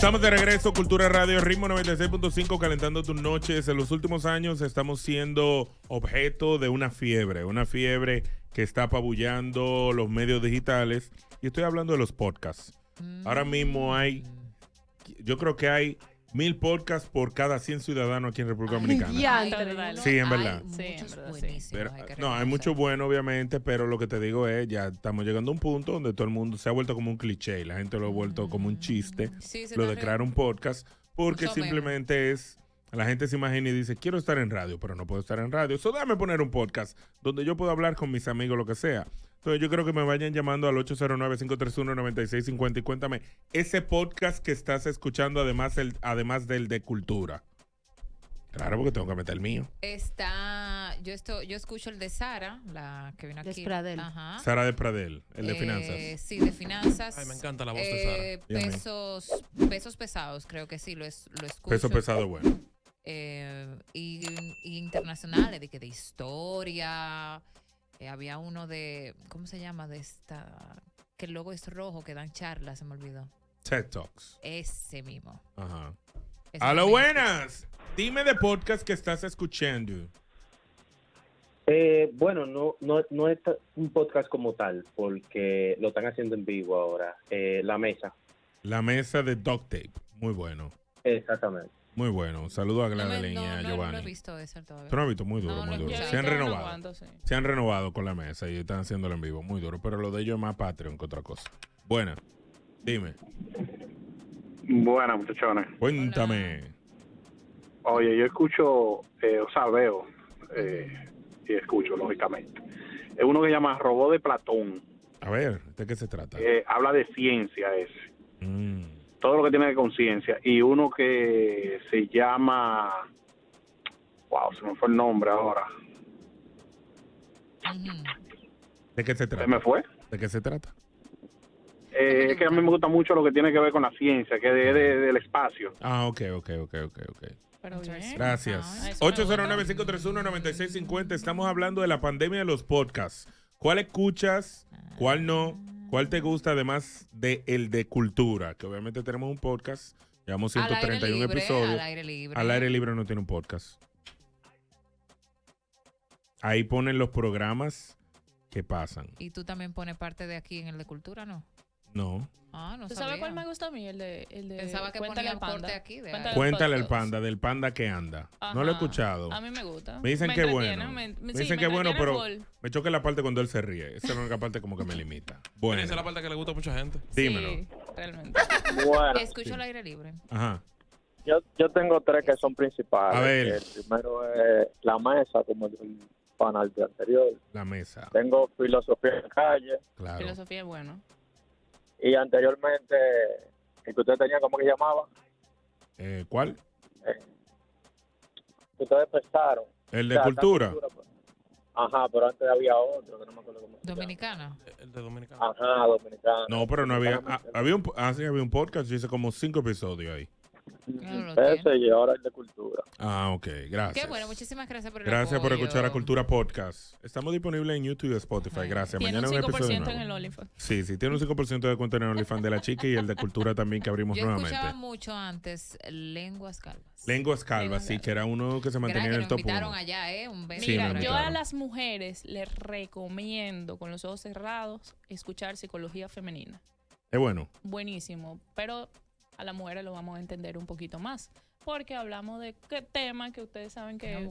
Estamos de regreso, Cultura Radio, Ritmo 96.5, calentando tus noches. En los últimos años estamos siendo objeto de una fiebre que está apabullando los medios digitales. Y estoy hablando de los podcasts. Ahora mismo yo creo que hay 1000 podcasts por cada 100 ciudadanos aquí en República Dominicana. Sí, en verdad. No, hay mucho bueno, obviamente, pero lo que te digo es, ya estamos llegando a un punto donde todo el mundo se ha vuelto como un cliché, la gente lo ha vuelto como un chiste, lo de crear un podcast, porque simplemente la gente se imagina y dice, quiero estar en radio, pero no puedo estar en radio, so déjame poner un podcast donde yo puedo hablar con mis amigos, lo que sea. Entonces yo creo que me vayan llamando al 809-531-9650 y cuéntame, ese podcast que estás escuchando además del de cultura. Claro, porque tengo que meter el mío. Yo escucho el de Sara, la que vino aquí. De Pradel. Ajá. Sara de Pradel, el de finanzas. Sí, de finanzas. Ay, me encanta la voz de Sara. Pesos pesados, creo que sí, lo escucho. Peso pesado, bueno. Y internacionales, de historia. Había uno de, ¿cómo se llama? Que el logo es rojo, que dan charlas, se me olvidó. TED Talks. Ese mismo. Ajá. A lo buenas. Dime de podcast que estás escuchando. Bueno, no es un podcast como tal, porque lo están haciendo en vivo ahora. La Mesa. La Mesa de Duct Tape. Muy bueno. Exactamente. Muy bueno. Un saludo a Gladys y a Giovanni. No he visto ese todavía. ¿Tú no has visto? Muy duro, muy duro. Se han renovado. Se han renovado con La Mesa y están haciéndolo en vivo. Muy duro. Pero lo de ellos es más Patreon que otra cosa. Buena. Dime. Buenas, muchachones. Cuéntame. Oye, yo escucho, veo y escucho, lógicamente. Es uno que se llama Robot de Platón. A ver, ¿de qué se trata? Habla de ciencia ese. Todo lo que tiene de conciencia. Y uno que se llama... Wow, se me fue el nombre ahora. ¿De qué se trata? ¿Se me fue? ¿De qué se trata? Es que a mí me gusta mucho lo que tiene que ver con la ciencia, que es del espacio. Ah, ok. Pero bien. Gracias. 809-531-9650. Estamos hablando de la pandemia de los podcasts. ¿Cuál escuchas? ¿Cuál no? ¿Cuál te gusta además de el de cultura? Que obviamente tenemos un podcast. Llevamos 131 episodios. Al aire libre. Al aire libre no tiene un podcast. Ahí ponen los programas que pasan. Y tú también pones parte de aquí en el de cultura, ¿no? No. No ¿Tú sabía. sabes cuál me gusta a mí? El de Pensaba que Cuéntale ponía al un Panda. corte aquí. Cuéntale al panda, del panda que anda. Ajá. No lo he escuchado. A mí me gusta. Me dicen que es bueno. Me dicen que es bueno, pero full. me choca la parte cuando él se ríe. Esa es la única parte como que me limita. Bueno. Esa es la parte que le gusta a mucha gente. Dímelo. Sí, realmente. Bueno, Escucho al aire libre. Ajá. yo tengo tres que son principales. A ver. El primero es La Mesa, como el panel anterior. La Mesa. Tengo Filosofía en Calle. Claro. Filosofía es bueno. Y anteriormente, el que ustedes tenían, ¿cómo que llamaba? ¿Cuál? Que ustedes prestaron. El de cultura. Ajá, pero antes había otro que no me acuerdo cómo se llama. Dominicana. El de Dominicano. Ajá, Dominicana. No, pero no había. Había un podcast. Yo hice como 5 episodios ahí. Claro, lo Ese y ahora el de cultura. Ah, ok. Gracias. Qué bueno, muchísimas gracias por el Gracias por apoyo. escuchar a Cultura Podcast. Estamos disponibles en YouTube y Spotify. Gracias. Tiene Mañana un un episodio 5% nuevo. en el OnlyFans. Sí, tiene un 5% de cuenta en el OnlyFans de la chica y el de cultura también que abrimos Yo nuevamente. escuchaba mucho antes Lenguas Calvas. Lenguas Calvas, sí, que era uno que se mantenía en el top 1. invitaron allá, un beso. Sí, Mira, me yo invitaron. a las mujeres les recomiendo, con los ojos cerrados, escuchar psicología femenina. Es bueno. Buenísimo, pero a las mujeres lo vamos a entender un poquito más, porque hablamos de qué tema que ustedes saben que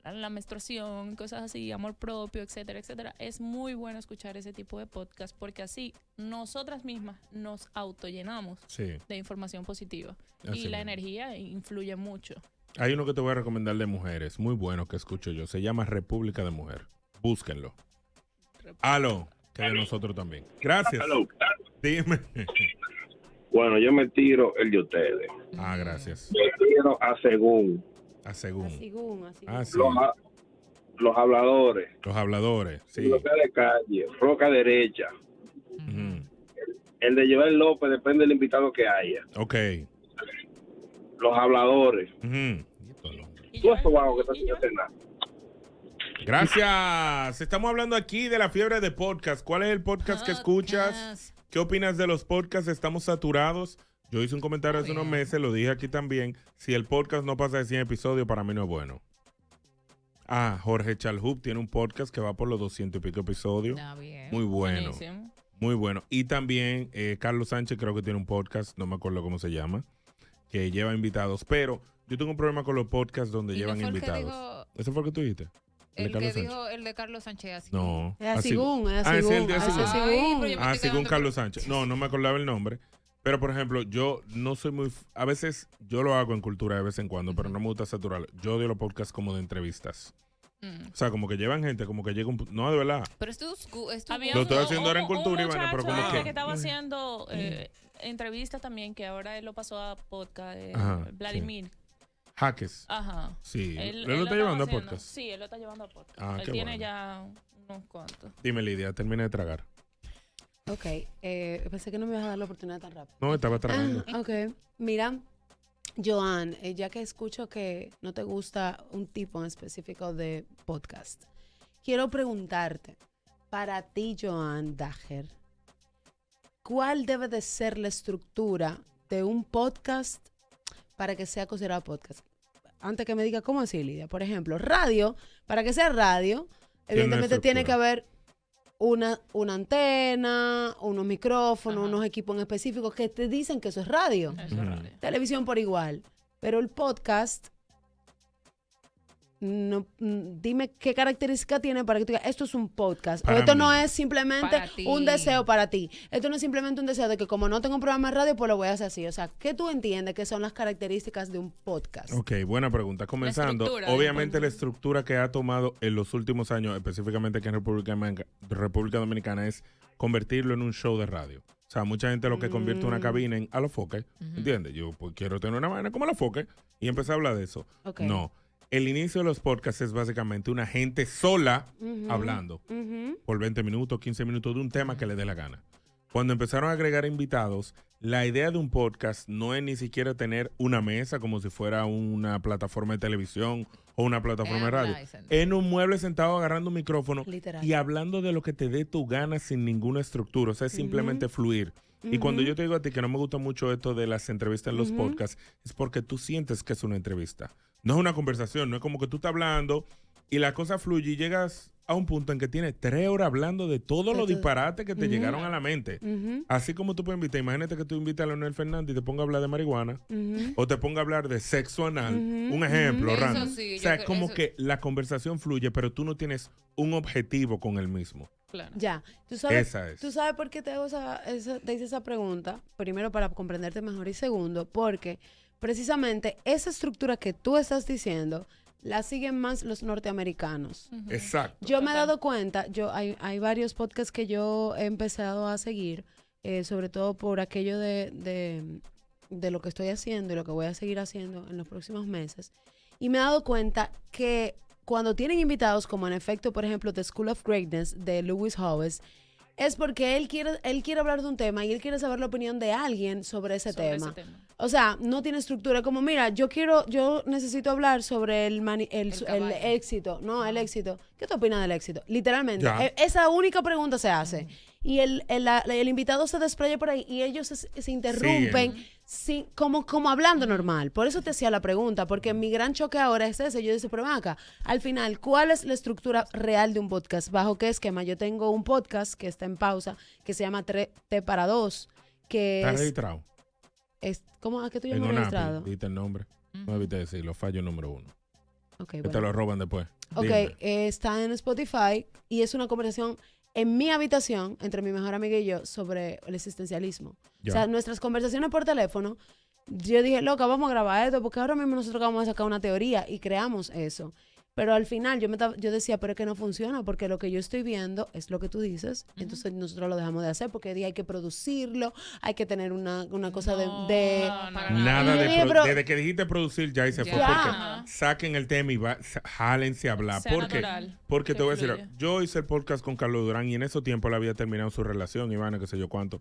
la menstruación, cosas así, amor propio, etcétera, etcétera. Es muy bueno escuchar ese tipo de podcast porque así nosotras mismas nos autollenamos de información positiva Así y la mismo. energía influye mucho. Hay uno que te voy a recomendar de mujeres, muy bueno que escucho yo. Se llama República de Mujer. Búsquenlo. Aló, que de nosotros también. Gracias. Aló. Dime. Bueno, yo me tiro el de ustedes. Ah, gracias. Me tiro a según. A según. Así. Ah, sí. Los habladores. Los habladores, sí. Roca de calle, roca derecha. Ujú. El de Joel López depende del invitado que haya. Ok. Los habladores. Ujú. Todo eso vago que está sin hacer nada. Gracias. Estamos hablando aquí de la fiebre de podcast. ¿Cuál es el podcast que escuchas? ¿Qué opinas de los podcasts? ¿Estamos saturados? Yo hice un comentario hace unos meses, lo dije aquí también. Si el podcast no pasa de 100 episodios, para mí no es bueno. Jorge Chalhub tiene un podcast que va por los 200 y pico episodios. Bien. Muy bueno. Buenísimo. Muy bueno. Y también Carlos Sánchez creo que tiene un podcast, no me acuerdo cómo se llama, que lleva invitados. Pero yo tengo un problema con los podcasts donde llevan invitados. ¿Ese fue el que tú dijiste? El que dijo el de Carlos Sánchez. Así. No. Es Asigún. Según Carlos Sánchez. No me acordaba el nombre. Pero, por ejemplo, yo no soy muy... A veces yo lo hago en cultura de vez en cuando, pero no me gusta saturarlo. Yo odio los podcasts como de entrevistas. O sea, como que llevan gente, como que llega un... No, de verdad. Pero esto lo estoy haciendo ahora en cultura, Ivana, pero como que estaba haciendo entrevistas también, que ahora él lo pasó a podcast, Vladimir. Sí. Jaques. Ajá. Sí. ¿Él lo está llevando a podcast? Sí, él lo está llevando a podcast. Él tiene ya unos cuantos. Dime, Lidia, termina de tragar. Ok. Pensé que no me ibas a dar la oportunidad tan rápido. No, estaba tragando. Ok. Mira, Joan, ya que escucho que no te gusta un tipo en específico de podcast, quiero preguntarte, para ti, Joan Dager, ¿cuál debe de ser la estructura de un podcast para que sea considerado podcast? Antes que me diga, ¿cómo así, Lidia? Por ejemplo, radio, para que sea radio, evidentemente tiene que haber una antena, unos micrófonos, unos equipos en específico que te dicen que eso es radio. Eso es radio. Televisión por igual. Pero el podcast, no, dime qué característica tiene para que tú digas, esto es un podcast. Para o esto mí. no es simplemente un deseo para ti. Esto no es simplemente un deseo de que como no tengo un programa de radio, pues lo voy a hacer así. O sea, ¿qué tú entiendes que son las características de un podcast? Ok, buena pregunta. Comenzando, obviamente la estructura que ha tomado en los últimos años, específicamente aquí en República Dominicana, es convertirlo en un show de radio. O sea, mucha gente lo que convierte una cabina en a los foques, ¿entiendes? Yo pues, quiero tener una vaina como a los foques y empecé a hablar de eso. Okay. No. El inicio de los podcasts es básicamente una gente sola hablando por 20 minutos, 15 minutos de un tema que le dé la gana. Cuando empezaron a agregar invitados, la idea de un podcast no es ni siquiera tener una mesa como si fuera una plataforma de televisión o una plataforma de radio. En un mueble sentado agarrando un micrófono y hablando de lo que te dé tu gana sin ninguna estructura. O sea, es simplemente fluir. Y cuando yo te digo a ti que no me gusta mucho esto de las entrevistas en los podcasts, es porque tú sientes que es una entrevista. No es una conversación, no es como que tú estás hablando y la cosa fluye y llegas a un punto en que tienes 3 horas hablando de todos los disparates que te llegaron a la mente. Así como tú puedes invitar, imagínate que tú invitas a Leonel Fernández y te ponga a hablar de marihuana o te ponga a hablar de sexo anal. Un ejemplo, random. Sí, o sea, es como que la conversación fluye, pero tú no tienes un objetivo con el mismo. Claro. Ya, tú sabes, Esa es. ¿Tú sabes por qué te hice esa pregunta? Primero, para comprenderte mejor y segundo, porque precisamente esa estructura que tú estás diciendo la siguen más los norteamericanos. Exacto. Yo me he dado cuenta, hay varios podcasts que yo he empezado a seguir, sobre todo por aquello de lo que estoy haciendo y lo que voy a seguir haciendo en los próximos meses. Y me he dado cuenta que cuando tienen invitados, como en efecto, por ejemplo, The School of Greatness de Lewis Howes, es porque él quiere hablar de un tema y él quiere saber la opinión de alguien sobre ese tema. O sea, no tiene estructura. Como, mira, yo necesito hablar sobre el éxito. No, el éxito. ¿Qué te opinas del éxito? Literalmente. Esa única pregunta se hace. Y el invitado se desplaya por ahí y ellos se interrumpen como hablando normal. Por eso te hacía la pregunta, porque mi gran choque ahora es ese. Yo decía, pero ven acá, al final, ¿cuál es la estructura real de un podcast? ¿Bajo qué esquema? Yo tengo un podcast que está en pausa, que se llama T para 2, que ¿Está registrado? ¿Cómo? ¿A qué tú llamas registrado? Diste el nombre. No debiste decirlo, fallo número 1. Okay, que te lo roban después. Ok, está en Spotify y es una conversación en mi habitación, entre mi mejor amiga y yo, sobre el existencialismo. O sea, nuestras conversaciones por teléfono, yo dije, loca, vamos a grabar esto, porque ahora mismo nosotros vamos a sacar una teoría y creamos eso. Pero al final yo decía, pero es que no funciona, porque lo que yo estoy viendo es lo que tú dices, entonces nosotros lo dejamos de hacer, porque hay que producirlo, hay que tener una cosa desde que dijiste producir ya ahí se fue, porque saquen el tema y jálense a hablar. Porque te voy a decir, yo hice el podcast con Carlos Durán y en ese tiempo él había terminado su relación, Ivana, qué sé yo cuánto.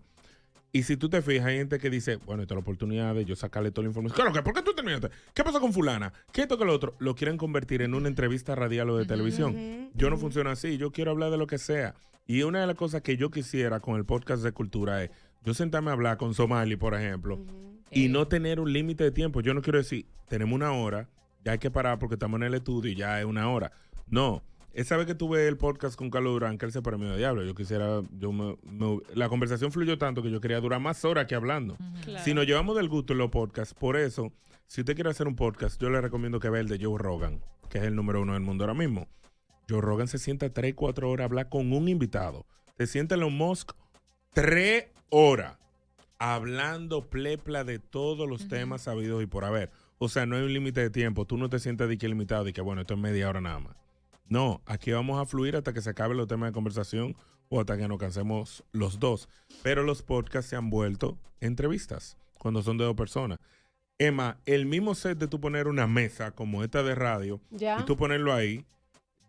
Y si tú te fijas, hay gente que dice, bueno, esta es la oportunidad de yo sacarle toda la información. Claro, ¿por qué tú terminaste? ¿Qué pasa con fulana? ¿Qué esto que lo otro? Lo quieren convertir en una entrevista radial o de televisión. Yo no funciono así. Yo quiero hablar de lo que sea. Y una de las cosas que yo quisiera con el podcast de cultura es yo sentarme a hablar con Somali, por ejemplo, Y no tener un límite de tiempo. Yo no quiero decir, tenemos una hora, ya hay que parar porque estamos en el estudio y ya es una hora. No. Esa vez que tuve el podcast con Carlos Durán, que él se premió de diablo, yo quisiera, la conversación fluyó tanto que yo quería durar más horas que hablando. Claro. Si nos llevamos del gusto en los podcasts, por eso, si usted quiere hacer un podcast, yo le recomiendo que vea el de Joe Rogan, que es el número 1 del mundo ahora mismo. Joe Rogan se sienta 3, 4 horas a hablar con un invitado. Se sienta Elon Musk 3 horas hablando plepla de todos los temas sabidos y por haber. O sea, no hay un límite de tiempo. Tú no te sientas de que limitado, de que bueno, esto es media hora nada más. No, aquí vamos a fluir hasta que se acaben los temas de conversación o hasta que nos cansemos los dos. Pero los podcasts se han vuelto entrevistas cuando son de 2 personas. Emma, el mismo set de tú poner una mesa como esta de radio y tú ponerlo ahí,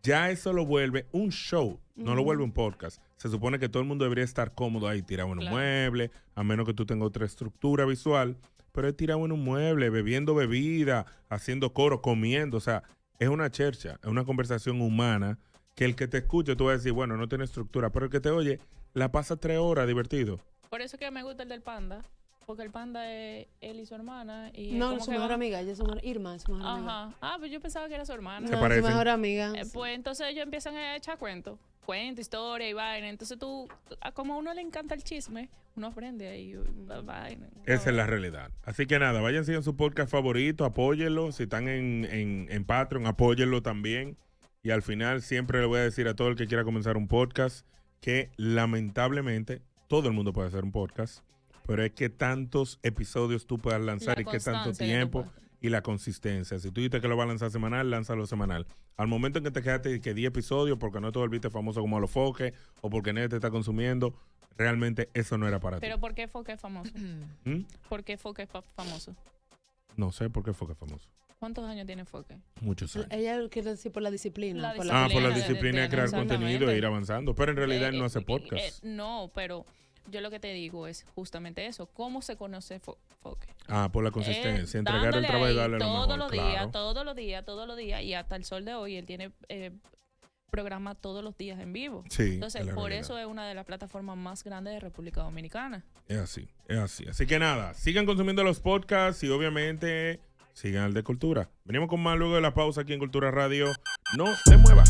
ya eso lo vuelve un show, no lo vuelve un podcast. Se supone que todo el mundo debería estar cómodo ahí, tirado en un mueble, a menos que tú tengas otra estructura visual, pero es tirado en un mueble, bebiendo bebida, haciendo coro, comiendo, o sea, es una chercha, es una conversación humana que el que te escuche, tú vas a decir, bueno, no tiene estructura, pero el que te oye, la pasa 3 horas divertido. Por eso que me gusta el del Panda, porque el Panda es él y su hermana. Y no, su mejor amiga, ella es Irma, es su mejor amiga. Ajá. Ah, pues yo pensaba que era su hermana. ¿Se No, parecen? su mejor amiga. Pues entonces ellos empiezan a echar cuentos, historia y vaina. Entonces tú, como a uno le encanta el chisme, uno aprende ahí vaina. Esa es la realidad. Así que nada, vayan en su podcast favorito, apóyenlo. Si están en Patreon, apóyenlo también. Y al final siempre le voy a decir a todo el que quiera comenzar un podcast que lamentablemente todo el mundo puede hacer un podcast, pero es que tantos episodios tú puedas lanzar y que tanto tiempo y la consistencia. Si tú dices que lo vas a lanzar semanal, lánzalo semanal. Al momento en que te quedaste que 10 episodios porque no te volviste famoso como los foques o porque nadie te está consumiendo, realmente eso no era para ti. ¿Pero por qué Foque es famoso? ¿Por qué Foque es famoso? No sé por qué Foque es famoso. ¿Cuántos años tiene Foque? Muchos años. Ella quiere decir por la disciplina. Por la disciplina de crear contenido e ir avanzando. Pero en realidad él no hace podcast. No, pero yo lo que te digo es justamente eso. ¿Cómo se conoce Foque? Por la consistencia. Entregar el trabajo y darle lo mejor. Todos los días. Y hasta el sol de hoy él tiene programa todos los días en vivo. Sí. Entonces, por eso es una de las plataformas más grandes de República Dominicana. Es así, es así. Así que nada, sigan consumiendo los podcasts y obviamente sigan el de Cultura. Venimos con más luego de la pausa aquí en Cultura Radio. No te muevas.